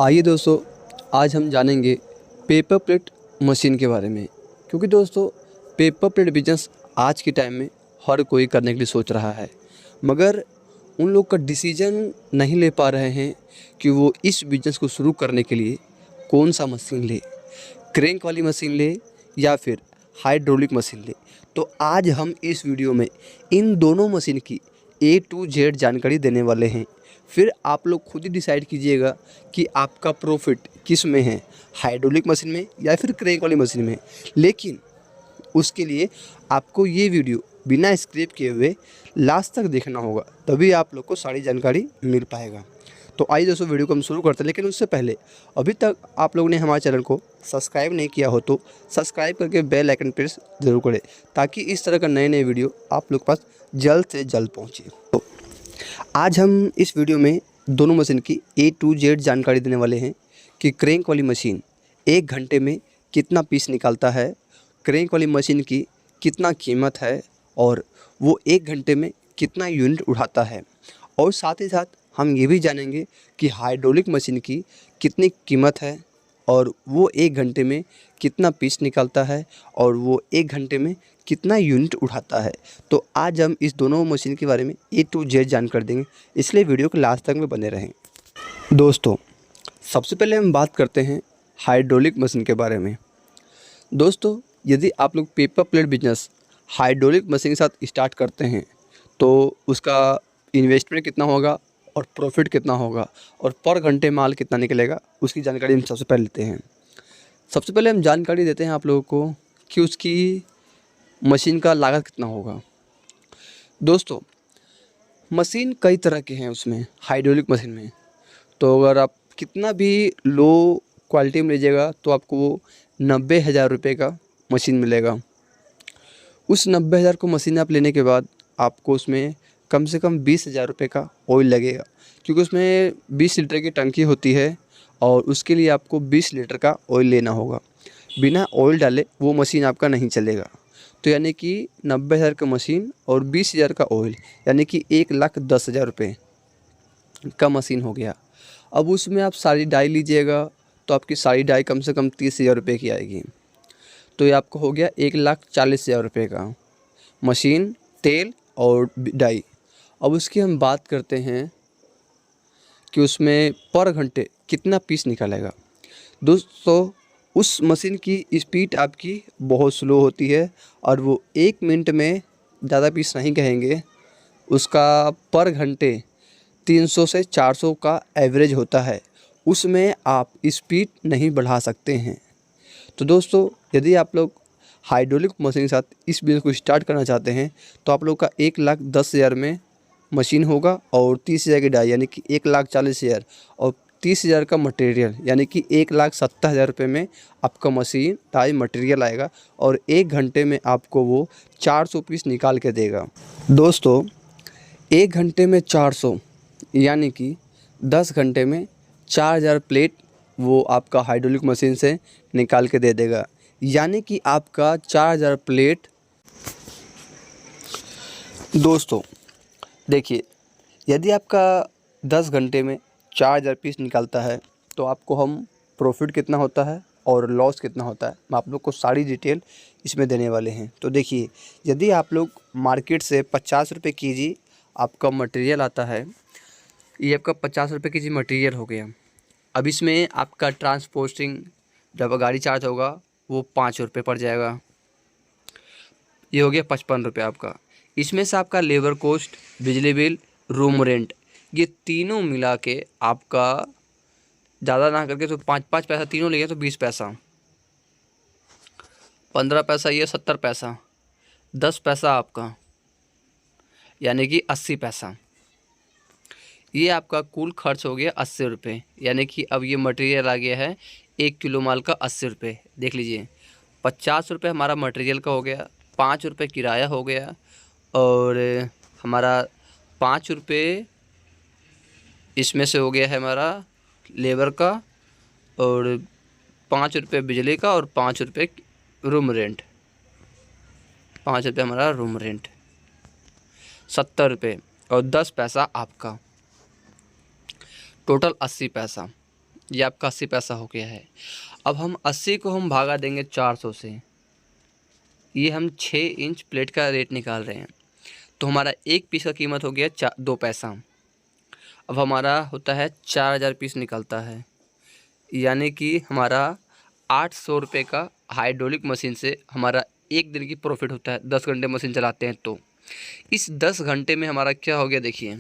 आइए दोस्तों, आज हम जानेंगे पेपर प्लेट मशीन के बारे में। क्योंकि दोस्तों पेपर प्लेट बिजनेस आज के टाइम में हर कोई करने के लिए सोच रहा है, मगर उन लोग का डिसीजन नहीं ले पा रहे हैं कि वो इस बिजनेस को शुरू करने के लिए कौन सा मशीन ले, क्रैंक वाली मशीन ले या फिर हाइड्रोलिक मशीन ले। तो आज हम इस वीडियो में इन दोनों मशीन की ए टू जेड जानकारी देने वाले हैं। फिर आप लोग खुद ही डिसाइड कीजिएगा कि आपका प्रॉफिट किस में है, हाइड्रोलिक मशीन में या फिर क्रैंक वाली मशीन में। लेकिन उसके लिए आपको ये वीडियो बिना स्किप किए हुए लास्ट तक देखना होगा, तभी आप लोग को सारी जानकारी मिल पाएगा। तो आइए दोस्तों वीडियो को हम शुरू करते हैं। लेकिन उससे पहले अभी तक आप लोगों ने हमारे चैनल को सब्सक्राइब नहीं किया हो तो सब्सक्राइब करके बेल आइकन प्रेस जरूर करें, ताकि इस तरह का नए नए वीडियो आप लोग के पास जल्द से जल्द पहुँचे। तो आज हम इस वीडियो में दोनों मशीन की ए टू जेड जानकारी देने वाले हैं कि क्रैंक वाली मशीन 1 घंटे में कितना पीस निकालता है, क्रैंक वाली मशीन की कितना कीमत है और वो 1 घंटे में कितना यूनिट उठाता है। और साथ ही साथ हम ये भी जानेंगे कि हाइड्रोलिक मशीन की कितनी कीमत है और वो 1 घंटे में कितना पीस निकालता है और वो 1 घंटे में कितना यूनिट उठाता है। तो आज हम इस दोनों मशीन के बारे में ए टू जेड जानकारी देंगे, इसलिए वीडियो के लास्ट तक में बने रहें। दोस्तों सबसे पहले हम बात करते हैं हाइड्रोलिक मशीन के बारे में। दोस्तों यदि आप लोग paper plate business hydraulic machine के साथ स्टार्ट करते हैं तो उसका इन्वेस्टमेंट कितना होगा और प्रॉफिट कितना होगा और पर घंटे माल कितना निकलेगा, उसकी जानकारी हम सबसे पहले लेते हैं। सबसे पहले हम जानकारी देते हैं आप लोगों को कि उसकी मशीन का लागत कितना होगा। दोस्तों मशीन कई तरह के हैं उसमें, हाइड्रोलिक मशीन में। तो अगर आप कितना भी लो क्वालिटी में लीजिएगा तो आपको वो 90,000 रुपये का मशीन मिलेगा। उस 90,000 को मशीन आप लेने के बाद आपको उसमें कम से कम 20,000 रुपये का ऑयल लगेगा, क्योंकि उसमें 20 लीटर की टंकी होती है और उसके लिए आपको 20 लीटर का ऑयल लेना होगा। बिना ऑयल डाले वो मशीन आपका नहीं चलेगा। तो यानी कि 90,000 का मशीन और 20,000 का ऑयल, यानी कि 1,10,000 रुपये का मशीन हो गया। अब उसमें आप सारी डाई लीजिएगा तो आपकी सारी डाई कम से कम 30,000 रुपये की आएगी। तो ये आपको हो गया 1,40,000 रुपये का मशीन, तेल और डाई। अब उसकी हम बात करते हैं कि उसमें पर घंटे कितना पीस निकालेगा। दोस्तों उस मशीन की स्पीड आपकी बहुत स्लो होती है और वो 1 मिनट में ज़्यादा पीस नहीं कहेंगे, उसका पर घंटे 300 से 400 का एवरेज होता है। उसमें आप स्पीड नहीं बढ़ा सकते हैं। तो दोस्तों यदि आप लोग हाइड्रोलिक मशीन के साथ इस बिज़नेस को स्टार्ट करना चाहते हैं तो आप लोग का 1,10,000 में मशीन होगा और 30,000 की डाई, यानी कि 1,40,000 और 30,000 का मटेरियल, यानी कि 1,70,000 रुपये में आपका मशीन डाई मटेरियल आएगा और 1 घंटे में आपको वो 400 पीस निकाल के देगा। दोस्तों 1 घंटे में 400 यानी कि 10 घंटे में 4,000 प्लेट वो आपका हाइड्रोलिक मशीन से निकाल के दे देगा, यानी कि आपका 4,000 प्लेट। दोस्तों देखिए, यदि आपका 10 घंटे में 4,000 पीस निकलता है तो आपको हम प्रॉफिट कितना होता है और लॉस कितना होता है मैं आप लोग को सारी डिटेल इसमें देने वाले हैं। तो देखिए, यदि आप लोग मार्केट से 50 रुपये केजी आपका मटेरियल आता है, ये आपका 50 रुपये केजी मटेरियल हो गया। अब इसमें आपका ट्रांसपोर्टिंग जब गाड़ी चार्ज होगा वो 5 रुपये पड़ जाएगा, ये हो गया 55 रुपये आपका। इसमें से आपका लेबर कॉस्ट, बिजली बिल, रूम रेंट, ये तीनों मिला के आपका ज़्यादा ना करके तो 5-5 पैसा तीनों ले गए तो 20 पैसा, 15 पैसा, ये 70 पैसा, 10 पैसा आपका, यानी कि 80 पैसा। ये आपका कुल खर्च हो गया 80 रुपये, यानी कि अब ये मटेरियल आ गया है 1 किलो माल का 80 रुपये। देख लीजिए, 50 रुपये हमारा मटेरियल का हो गया, 5 रुपये किराया हो गया और हमारा 5 रुपये इसमें से हो गया है हमारा लेबर का और 5 रुपये बिजली का और 5 रुपये रूम रेंट, 5 रुपये हमारा रूम रेंट, 70 रुपये और 10 पैसा आपका, टोटल 80 पैसा। ये आपका 80 पैसा हो गया है। अब हम 80 को हम भागा देंगे 400 से, ये हम 6 इंच प्लेट का रेट निकाल रहे हैं, तो हमारा एक पीस का कीमत हो गया 2 पैसा। अब हमारा होता है 4000 पीस निकलता है, यानी कि हमारा 800 रुपये का हाइड्रोलिक मशीन से हमारा एक दिन की प्रॉफिट होता है। 10 घंटे मशीन चलाते हैं तो इस 10 घंटे में हमारा क्या हो गया देखिए,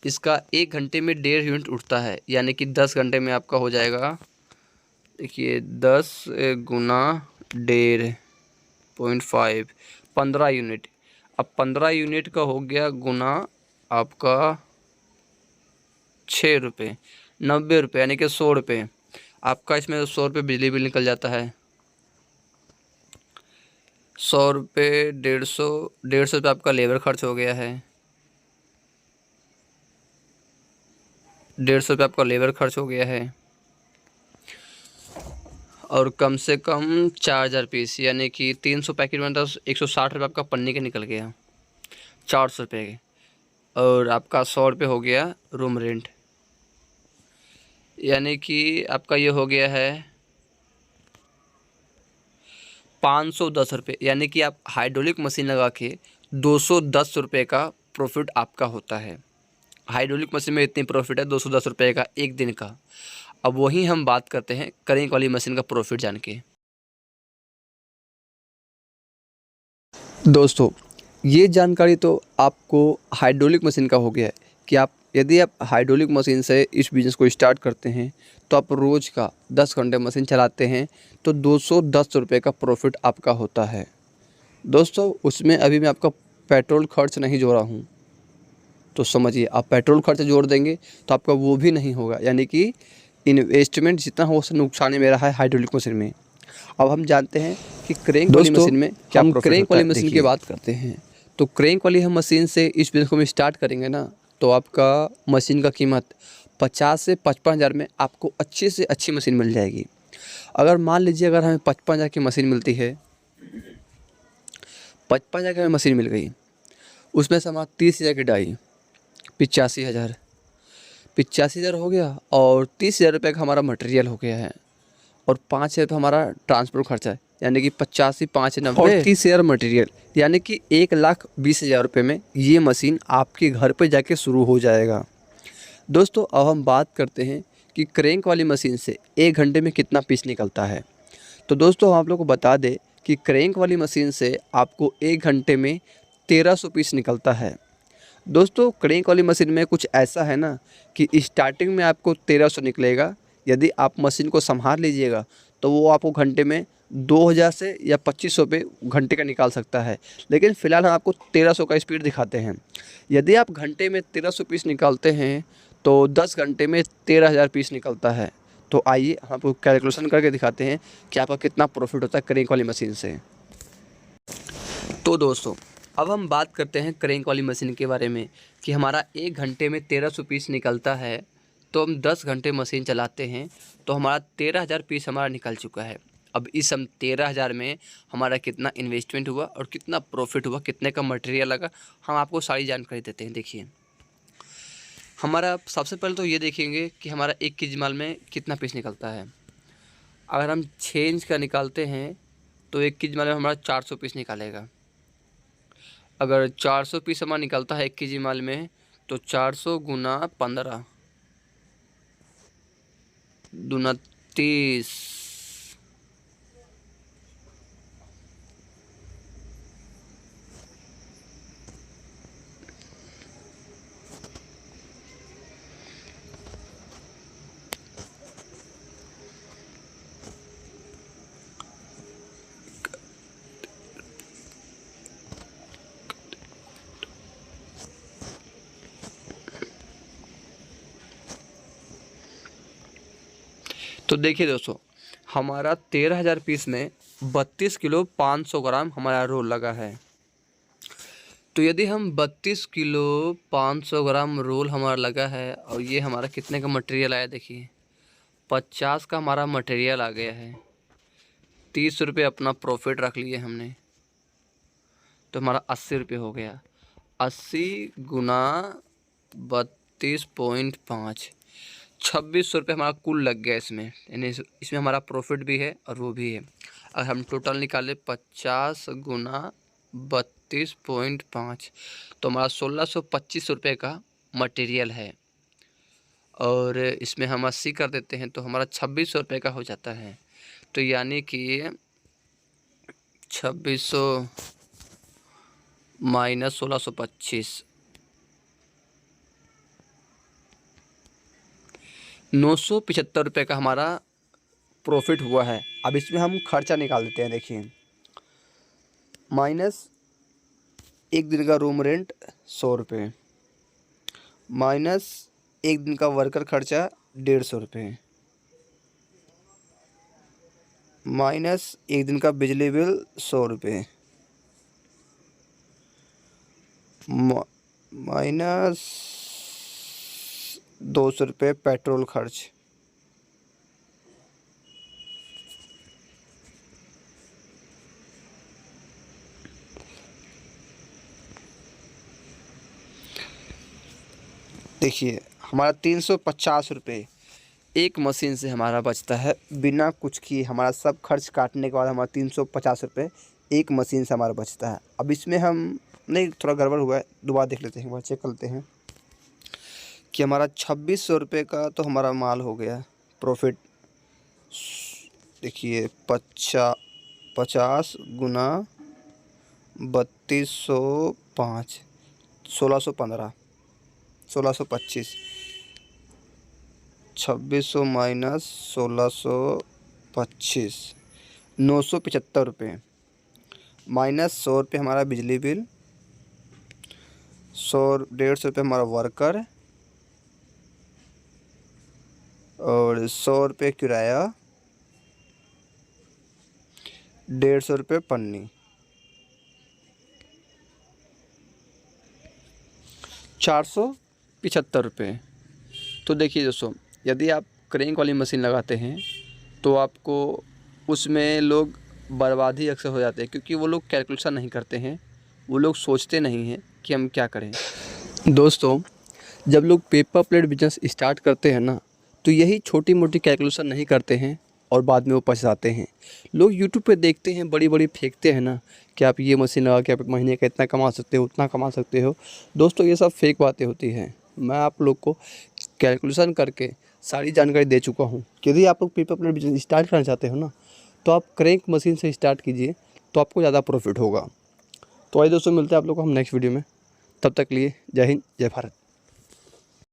इसका 1 घंटे में 1.5 यूनिट उठता है, यानी कि 10 घंटे में आपका हो जाएगा, देखिए 10 गुना 1.5 15 यूनिट। अब 15 यूनिट का हो गया गुना आपका 6 रुपये, 90 रुपये, यानी कि 100 रुपये आपका इसमें 100 रुपये बिजली बिल निकल जाता है। 100 रुपये, 150 रुपये आपका लेबर खर्च हो गया है, 150 रुपये आपका लेबर खर्च हो गया है, और कम से कम 4000 पीस, यानी कि 300 पैकेट में 160 रुपये आपका पन्नी के निकल गया, 400 रुपये के, और आपका 100 रुपये हो गया रूम रेंट, यानी कि आपका ये हो गया है 510 रुपये, यानी कि आप हाइड्रोलिक मशीन लगा के 210 रुपये का प्रॉफिट आपका होता है। हाइड्रोलिक मशीन में इतनी प्रॉफिट है 210 रुपये का एक दिन का। अब वहीं हम बात करते हैं करेंट वाली मशीन का प्रॉफिट जान के। दोस्तों, ये जानकारी तो आपको हाइड्रोलिक मशीन का हो गया है कि यदि आप हाइड्रोलिक मशीन से इस बिज़नेस को स्टार्ट करते हैं तो आप रोज़ का 10 घंटे मशीन चलाते हैं तो 210 रुपये का प्रॉफिट आपका होता है। दोस्तों, उसमें अभी मैं आपका पेट्रोल खर्च नहीं जोड़ा हूँ, तो समझिए आप पेट्रोल खर्च जोड़ देंगे तो आपका वो भी नहीं होगा, यानी कि इन्वेस्टमेंट जितना हो उससे नुकसान ही मेरा है हाइड्रोलिक मशीन में। अब हम जानते हैं कि क्रैंक वाली मशीन में क्या प्रॉफिट होता है। क्रैंक वाली मशीन की बात करते हैं तो क्रैंक वाली हम मशीन से इस बिज़नेस को हम स्टार्ट करेंगे ना, तो आपका मशीन का कीमत 50 से 55 हज़ार में आपको अच्छी से अच्छी मशीन मिल जाएगी। अगर मान लीजिए अगर हमें 55 हज़ार की मशीन मिलती है, 55 हज़ार की हमें मशीन मिल गई, उसमें से हमारा 30 हज़ार की डाई, 85 हज़ार, 85 हज़ार हो गया, और 30 हज़ार रुपये का हमारा मटेरियल हो गया है, और 5 हज़ार हमारा ट्रांसपोर्ट खर्चा है, यानी कि 85 5 90 और 30 हज़ार मटेरियल, यानी कि 1,20,000 रुपये में ये मशीन आपके घर पे जाके शुरू हो जाएगा। दोस्तों, अब हम बात करते हैं कि क्रैंक वाली मशीन से 1 घंटे में कितना पीस निकलता है। तो दोस्तों, हम आप लोग को बता दें कि क्रैंक वाली मशीन से आपको 1 घंटे में 1300 पीस निकलता है। दोस्तों, क्रैंक वाली मशीन में कुछ ऐसा है ना कि स्टार्टिंग में आपको 1300 निकलेगा, यदि आप मशीन को संभाल लीजिएगा तो वो आपको घंटे में 2000 से या 2500 पे घंटे का निकाल सकता है, लेकिन फ़िलहाल हम आपको 1300 का स्पीड दिखाते हैं। यदि आप घंटे में 1300 पीस निकालते हैं तो 10 घंटे में 13000 पीस निकलता है। तो आइए हम आपको कैलकुलेशन करके दिखाते हैं कि आपका कितना प्रॉफिट होता है क्रैंक वाली मशीन से। तो दोस्तों, अब हम बात करते हैं क्रैंक वाली मशीन के बारे में कि हमारा 1 घंटे में 1300 पीस निकलता है, तो हम 10 घंटे मशीन चलाते हैं तो हमारा 13000 पीस हमारा निकल चुका है। अब इस हम 13000 में हमारा कितना इन्वेस्टमेंट हुआ और कितना प्रॉफिट हुआ, कितने का मटेरियल लगा, हम आपको सारी जानकारी देते हैं। देखिए, हमारा सबसे पहले तो ये देखेंगे कि हमारा 1 केजी माल में कितना पीस निकलता है। अगर हम 6 इंच का निकालते हैं तो 1 केजी माल में हमारा 400 पीस निकालेगा। अगर 400 पीस हमारा निकलता है 1 केजी माल में, तो 400 गुना 15 दूना 30, तो देखिए दोस्तों, हमारा 13000 पीस में 32 किलो 500 ग्राम हमारा रोल लगा है। तो यदि हम 32 किलो 500 ग्राम रोल हमारा लगा है, और ये हमारा कितने का मटेरियल आया देखिए, 50 का हमारा मटेरियल आ गया है, 30 रुपये अपना प्रॉफिट रख लिए हमने, तो हमारा 80 रुपये हो गया। 80 गुना 32.5, 2600 रुपये हमारा कुल लग गया इसमें, यानी इसमें हमारा प्रॉफिट भी है और वो भी है। अगर हम टोटल निकालें 50 गुना 32.5 तो हमारा 1625 रुपये का मटेरियल है, और इसमें हम 80 कर देते हैं तो हमारा 2600 रुपये का हो जाता है। तो यानी कि 2600 माइनस 1625 975 रुपये का हमारा प्रॉफिट हुआ है। अब इसमें हम खर्चा निकाल देते हैं। देखिए, माइनस एक दिन का रूम रेंट 100 रुपये, माइनस एक दिन का वर्कर खर्चा 150 रुपये, माइनस एक दिन का बिजली बिल 100 रुपये, माइनस 200 रुपये पेट्रोल खर्च, देखिए हमारा 350 रुपये एक मशीन से हमारा बचता है बिना कुछ किए। हमारा सब खर्च काटने के बाद हमारा 350 रुपये एक मशीन से हमारा बचता है। अब इसमें हम नहीं, थोड़ा गड़बड़ हुआ है, दोबारा देख लेते हैं, एक बार चेक कर लेते हैं कि हमारा 2600 रुपये का तो हमारा माल हो गया प्रॉफिट। देखिए 50 गुना 3205 1615 1625 2600 माइनस 1625 975 रुपये, माइनस 100 रुपये हमारा बिजली बिल, 150 हमारा वर्कर, और 100 किराया, 150 पन्नी, 475 तो देखिए दोस्तों, यदि आप क्रेंक वाली मशीन लगाते हैं तो आपको उसमें लोग बर्बादी अक्सर हो जाते हैं, क्योंकि वो लोग कैलकुलेशन नहीं करते हैं, वो लोग सोचते नहीं हैं कि हम क्या करें। दोस्तों, जब लोग पेपर प्लेट बिजनेस स्टार्ट करते हैं ना, तो यही छोटी मोटी कैलकुलेशन नहीं करते हैं और बाद में वो पछताते हैं। लोग यूट्यूब पे देखते हैं, बड़ी बड़ी फेंकते हैं ना कि आप ये मशीन लगा के आप महीने का इतना कमा सकते हो, उतना कमा सकते हो। दोस्तों, ये सब फेक बातें होती हैं। मैं आप लोग को कैलकुलेशन करके सारी जानकारी दे चुका हूँ। यदि आप लोग पेपर प्लेट बिजनेस स्टार्ट करना चाहते हो ना, तो आप क्रैंक मशीन से स्टार्ट कीजिए, तो आपको ज़्यादा प्रॉफिट होगा। तो आइए दोस्तों, मिलते हैं आप लोग को हम नेक्स्ट वीडियो में। तब तक लिए जय हिंद, जय भारत।